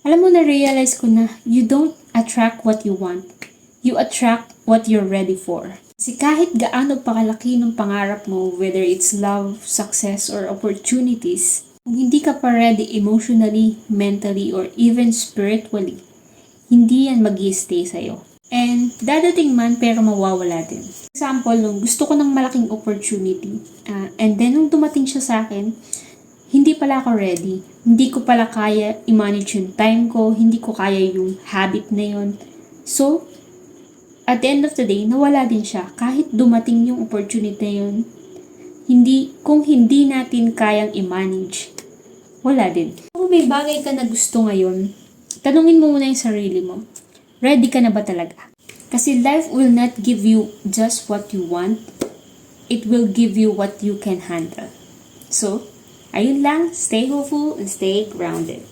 Alam mo, na-realize ko na you don't attract what you want. You attract what you're ready for. Kasi kahit gaano pa kalaki ng pangarap mo, whether it's love, success, or opportunities, kung hindi ka pa ready emotionally, mentally, or even spiritually, hindi yan mag-i-stay sa'yo. And dadating man pero mawawala din. Example, nung gusto ko ng malaking opportunity, and then nung dumating siya sa akin, hindi pala ako ready. Hindi ko pala kaya i-manage yung time ko, hindi ko kaya yung habit na yun. So, at the end of the day, nawala din siya. Kahit dumating yung opportunity na yun, kung hindi natin kayang i-manage, wala din. Kung may bagay ka na gusto ngayon, tanungin mo muna yung sarili mo. Ready ka na ba talaga? Kasi life will not give you just what you want. It will give you what you can handle. So, ayun lang, stay hopeful and stay grounded.